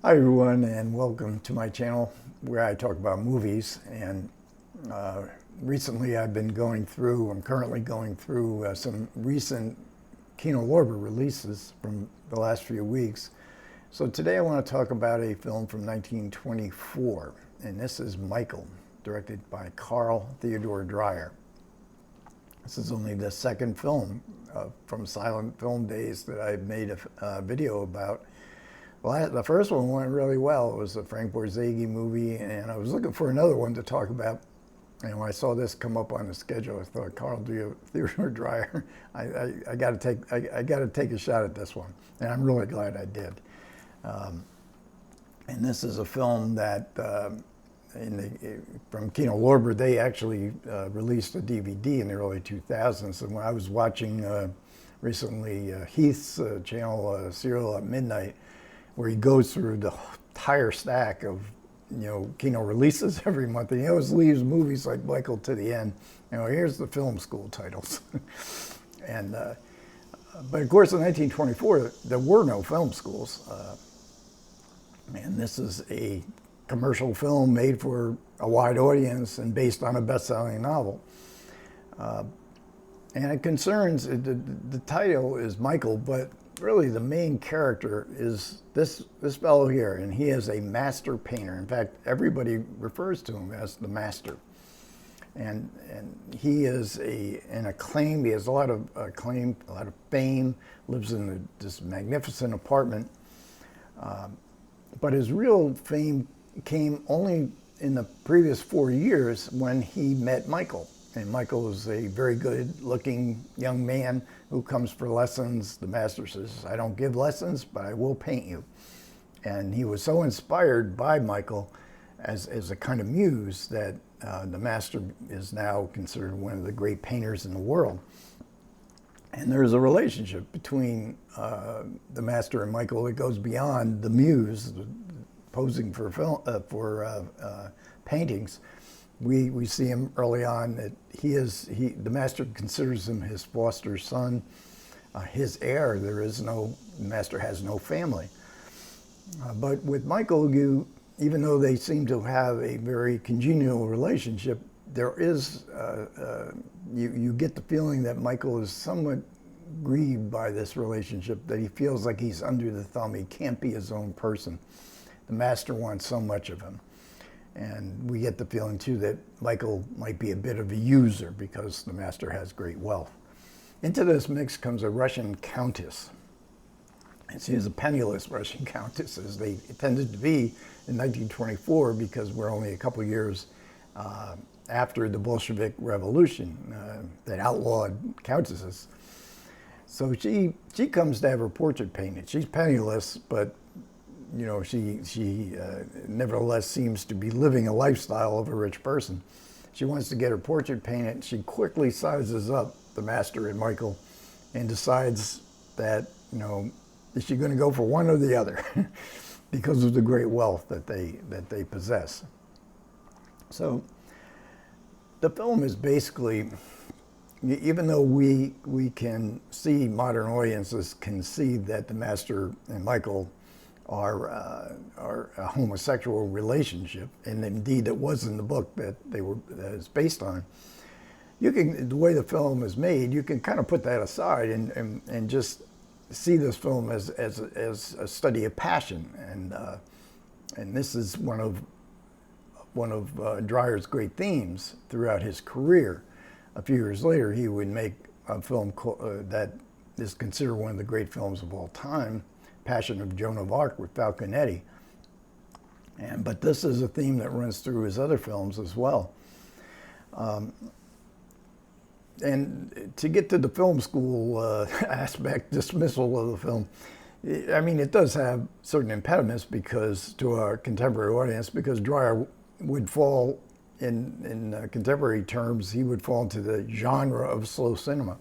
Hi everyone, and welcome to my channel where I talk about movies. And recently I'm currently going through some recent Kino Lorber releases from the last few weeks. So today I want to talk about a film from 1924, and this is Michael, directed by Carl Dreyer. This is only the second film from silent film days that I've made a video about. Well, the first one went really well. It was a Frank Borzage movie, and I was looking for another one to talk about. And when I saw this come up on the schedule, I thought, Carl Dreyer, I got to take a shot at this one, and I'm really glad I did. And this is a film that from Kino Lorber, they actually released a DVD in the early 2000s. And when I was watching recently Heath's channel, Serial at Midnight, where he goes through the entire stack of, Kino releases every month, and he always leaves movies like Michael to the end. Here's the film school titles. And but of course, in 1924, there were no film schools, and this is a commercial film made for a wide audience and based on a best-selling novel. And it concerns the title is Michael, but really the main character is this fellow here, and he is a master painter. In fact, everybody refers to him as the master. And he is an acclaim. He has a lot of acclaim, a lot of fame. Lives in this magnificent apartment. But his real fame came only in the previous 4 years when he met Michael. And Michael is a very good-looking young man who comes for lessons. The master says, I don't give lessons, but I will paint you. And he was so inspired by Michael as a kind of muse that the master is now considered one of the great painters in the world. And there's a relationship between the master and Michael that goes beyond the muse, posing for paintings. We see him early on that the master considers him his foster son, his heir. The master has no family. But with Michael, even though they seem to have a very congenial relationship, there is, you get the feeling that Michael is somewhat grieved by this relationship, that he feels like he's under the thumb. He can't be his own person. The master wants so much of him. And we get the feeling, too, that Michael might be a bit of a user because the master has great wealth. Into this mix comes a Russian countess. And she is a penniless Russian countess, as they tended to be in 1924, because we're only a couple years after the Bolshevik Revolution that outlawed countesses. So she comes to have her portrait painted. She's penniless, but she nevertheless seems to be living a lifestyle of a rich person. She wants to get her portrait painted. She quickly sizes up the master and Michael and decides that, is she going to go for one or the other because of the great wealth that they possess. So the film is basically, even though we can see, modern audiences can see that the master and Michael are a homosexual relationship, and indeed it was in the book that it's based on. The way the film is made, you can kind of put that aside and just see this film as a study of passion, and this is one of Dreyer's great themes throughout his career. A few years later, he would make a film that is considered one of the great films of all time, Passion of Joan of Arc with Falconetti. But this is a theme that runs through his other films as well. And to get to the film school aspect, dismissal of the film, I mean, it does have certain impediments to our contemporary audience, because Dreyer would fall, in contemporary terms, he would fall into the genre of slow cinema.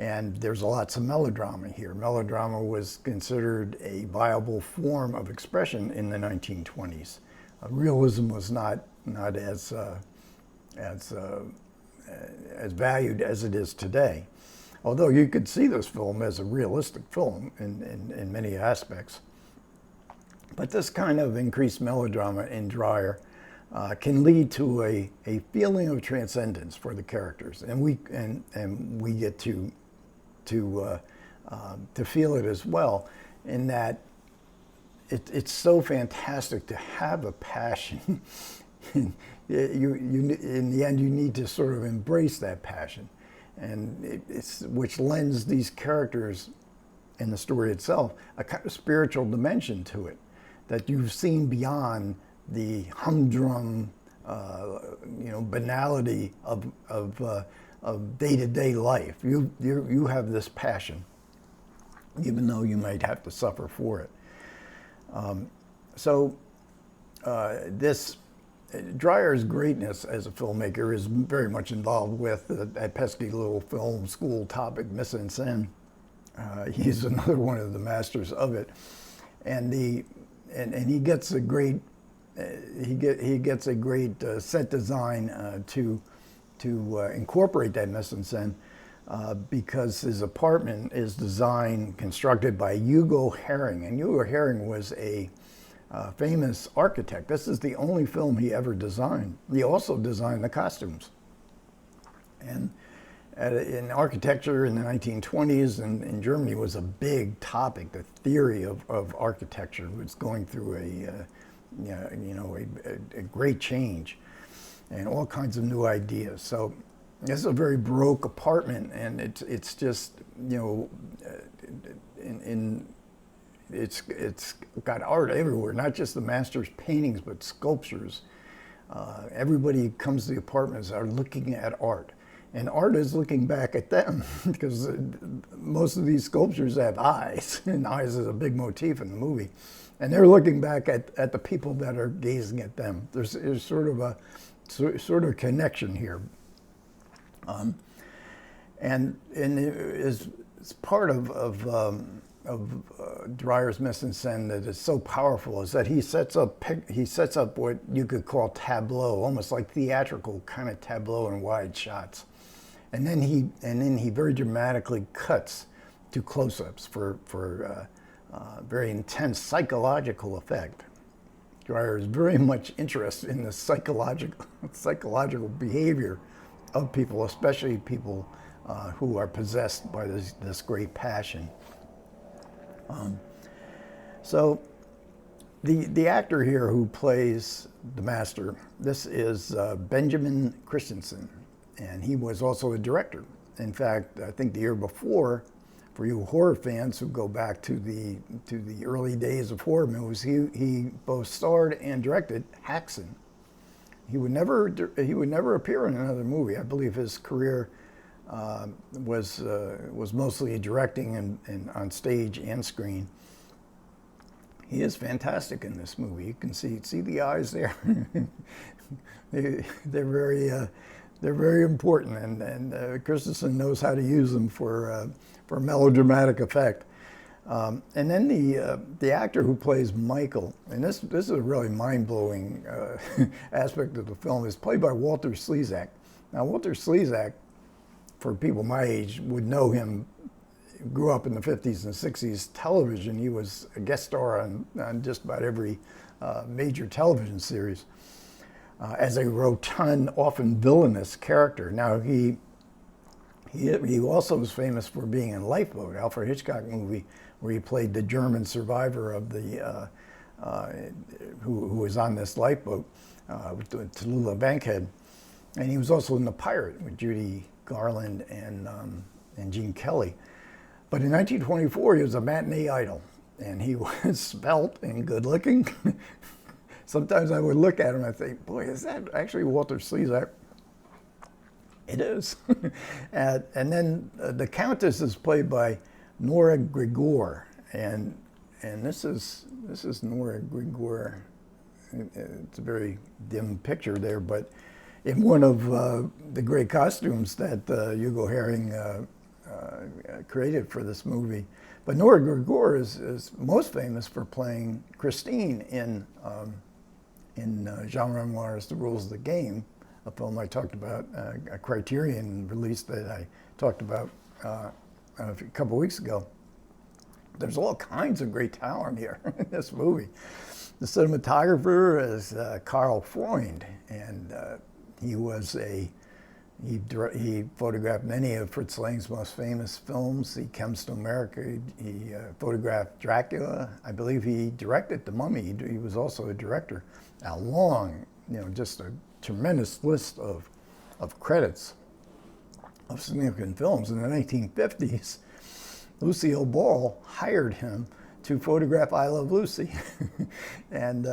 And there's lots of melodrama here. Melodrama was considered a viable form of expression in the 1920s. Realism was not as valued as it is today. Although you could see this film as a realistic film in many aspects. But this kind of increased melodrama in Dreyer can lead to a feeling of transcendence for the characters, and we get to feel it as well, in that it's so fantastic to have a passion. In the end, you need to sort of embrace that passion, and which lends these characters and the story itself a kind of spiritual dimension to it, that you've seen beyond the humdrum, banality of day-to-day life. You have this passion, even though you might have to suffer for it. This Dreyer's greatness as a filmmaker is very much involved with that pesky little film school topic, mise en scène. He's another one of the masters of it, and he gets a great set design to incorporate that mise en scène, because his apartment is constructed by Hugo Herring, and Hugo Herring was a famous architect. This is the only film he ever designed. He also designed the costumes. And in architecture in the 1920s in Germany was a big topic. The theory of architecture was going through a great change, and all kinds of new ideas. So this is a very Baroque apartment, and it's just, it's got art everywhere, not just the master's paintings, but sculptures. Everybody who comes to the apartments are looking at art, and art is looking back at them, because most of these sculptures have eyes, and eyes is a big motif in the movie, and they're looking back at the people that are gazing at them. There's sort of a connection here, and is part of Dreyer's mise en scène that is so powerful is that he sets up what you could call tableau, almost like theatrical kind of tableau in wide shots, and then he very dramatically cuts to close-ups for very intense psychological effect. Dreyer is very much interested in the psychological behavior of people, especially people who are possessed by this great passion. So the actor here who plays the master, this is Benjamin Christensen, and he was also a director. In fact, I think the year before, for you horror fans who go back to the early days of horror movies, he both starred and directed Haxan. He would never appear in another movie. I believe his career was mostly directing and on stage and screen. He is fantastic in this movie. You can see the eyes there. They're very important, and Christensen knows how to use them for melodramatic effect. And then the actor who plays Michael, and this is a really mind-blowing aspect of the film, is played by Walter Slezak. Now, Walter Slezak, for people my age, would know him, grew up in the 50s and 60s television. He was a guest star on just about every major television series as a rotund, often villainous character. Now, he also was famous for being in Lifeboat, Alfred Hitchcock movie, where he played the German survivor of the who was on this lifeboat with Tallulah Bankhead, and he was also in The Pirate with Judy Garland and Gene Kelly. But in 1924, he was a matinee idol, and he was svelte and good-looking. Sometimes I would look at him and I think, boy, is that actually Walter Slezak? It is. And then the Countess is played by Nora Grigor, and this is Nora Grigor. It's a very dim picture there, but in one of the great costumes that Hugo Herring created for this movie. But Nora Grigor is most famous for playing Christine in Jean Renoir's The Rules of the Game, a film I talked about, a Criterion release that I talked about a couple weeks ago. There's all kinds of great talent here in this movie. The cinematographer is Carl Freund, and he photographed many of Fritz Lang's most famous films. He comes to America. He photographed Dracula. I believe he directed The Mummy. He was also a director. A long, just a tremendous list of credits of significant films. In the 1950s, Lucille Ball hired him to photograph I Love Lucy. and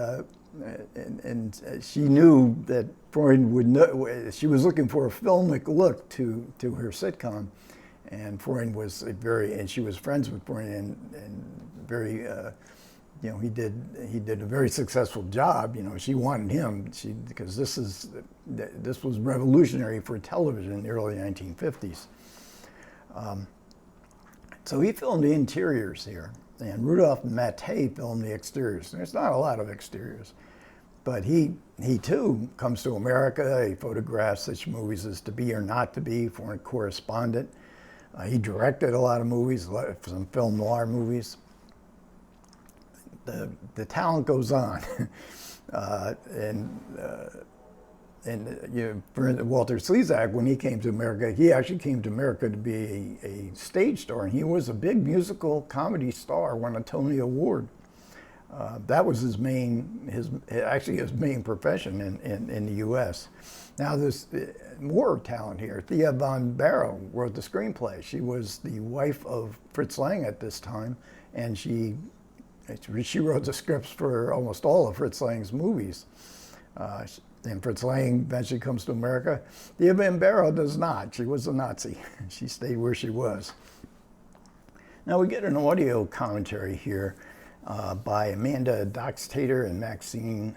she knew that Freund would know, she was looking for a filmic look to her sitcom. And Freund was and she was friends with Freund and very, he did a very successful job. She wanted him, because this was revolutionary for television in the early 1950s. So he filmed the interiors here, and Rudolph Mattei filmed the exteriors. There's not a lot of exteriors, but he too comes to America. He photographs such movies as To Be or Not to Be, Foreign Correspondent. He directed a lot of movies, some film noir movies. The talent goes on, for Walter Slezak, when he came to America, he actually came to America to be a stage star, and he was a big musical comedy star, won a Tony Award. That was his main profession in the U.S. Now there's more talent here. Thea von Barrow wrote the screenplay. She was the wife of Fritz Lang at this time, and she wrote the scripts for almost all of Fritz Lang's movies. And Fritz Lang eventually comes to America. Thea von Barrow does not. She was a Nazi. She stayed where she was. Now we get an audio commentary here by Amanda Doxtator and Maxine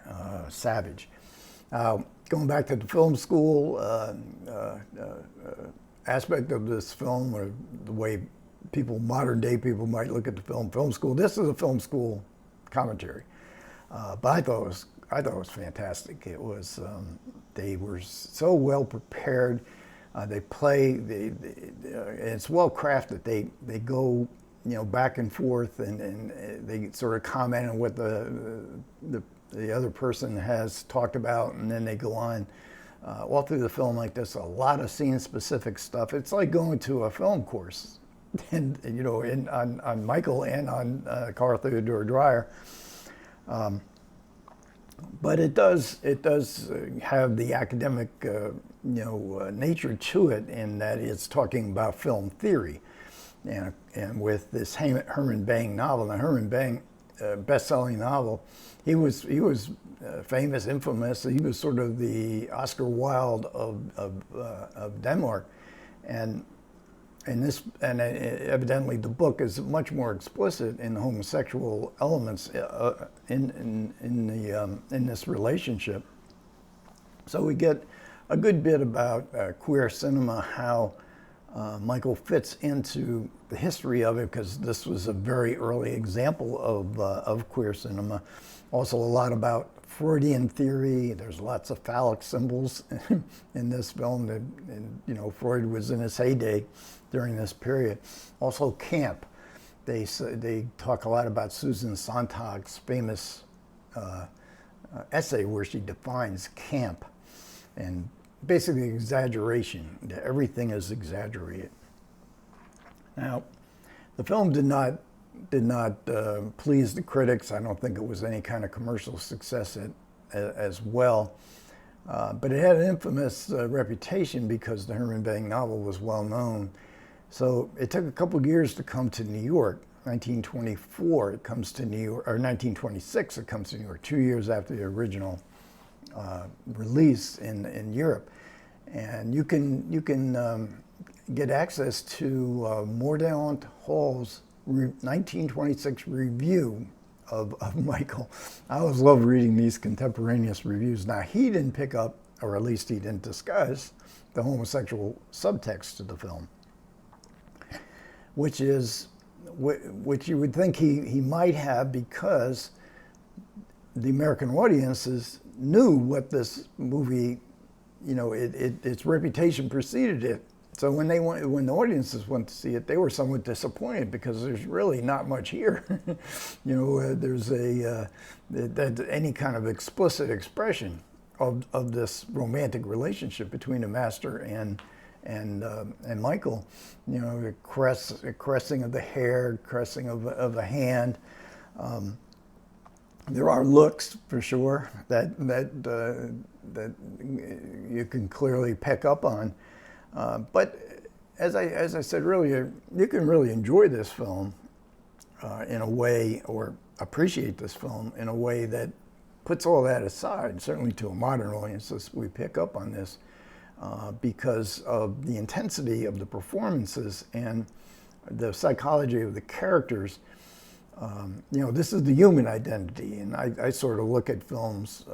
Savage. Going back to the film school aspect of this film, or the way modern day people might look at the film school. This is a film school commentary, but I thought it was fantastic. It was they were so well prepared. They play. It's well crafted. They go back and forth, and they sort of comment on what the other person has talked about, and then they go on all through the film like this. A lot of scene specific stuff. It's like going to a film course. And on Michael and on Carl Dreyer, but it does have the academic nature to it, in that it's talking about film theory, and with this Herman Bang novel. Now Herman Bang, best-selling novel, he was famous, infamous. He was sort of the Oscar Wilde of Denmark, and evidently the book is much more explicit in the homosexual elements in this relationship. So we get a good bit about queer cinema, how Michael fits into the history of it, because this was a very early example of queer cinema. Also a lot about Freudian theory. There's lots of phallic symbols in this film. And Freud was in his heyday during this period. Also camp. They talk a lot about Susan Sontag's famous essay where she defines camp, and basically exaggeration. Everything is exaggerated. Now, the film did not please the critics. I don't think it was any kind of commercial success as well. But it had an infamous reputation because the Herman Bang novel was well known. So it took a couple of years to come to New York. 1924 it comes to New York, or 1926 it comes to New York, 2 years after the original release in Europe. And you can get access to Mordaunt Hall's 1926 review of Michael. I always love reading these contemporaneous reviews. Now, he didn't pick up, or at least he didn't discuss, the homosexual subtext to the film, which you would think he might have, because the American audiences knew what this movie, its reputation preceded it. So when when the audiences went to see it, they were somewhat disappointed because there's really not much here. There's any kind of explicit expression of this romantic relationship between the master and Michael. The caressing of the hair, caressing of the hand. There are looks for sure that you can clearly pick up on. But as I said earlier, you can really enjoy this film in a way, or appreciate this film in a way that puts all that aside, certainly to a modern audience. We pick up on this because of the intensity of the performances and the psychology of the characters. This is the human identity, and I sort of look at films.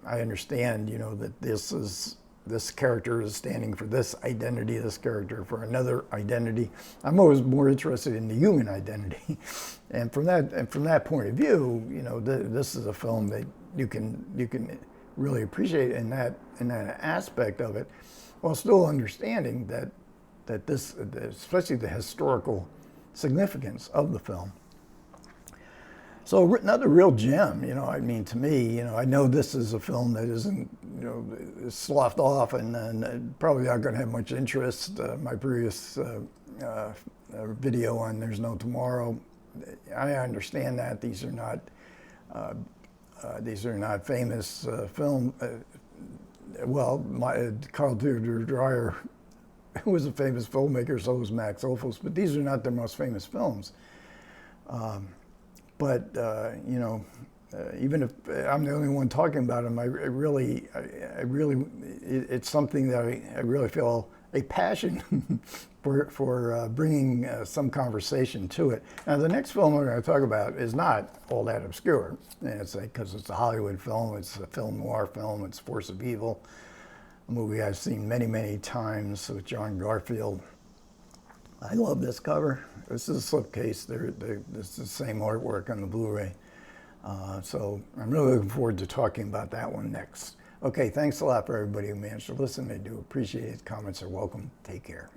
I understand, that this character is standing for this identity, this character for another identity. I'm always more interested in the human identity, and from that point of view, this is a film that you can really appreciate in that aspect of it, while still understanding that this, especially the historical significance of the film. So another real gem, to me, I know this is a film that isn't, sloughed off and probably not going to have much interest. My previous video on There's No Tomorrow, I understand that these are not famous film. Carl Dreyer was a famous filmmaker, so was Max Ophuls, but these are not their most famous films. But even if I'm the only one talking about them, it's something that I really feel a passion for bringing some conversation to it. Now, the next film we're going to talk about is not all that obscure, and it's because it's a Hollywood film, it's a film noir film, it's Force of Evil, a movie I've seen many, many times with John Garfield. I love this cover. This is a slipcase. This is the same artwork on the Blu-ray. So I'm really looking forward to talking about that one next. Okay, thanks a lot for everybody who managed to listen. I do appreciate it. Comments are welcome. Take care.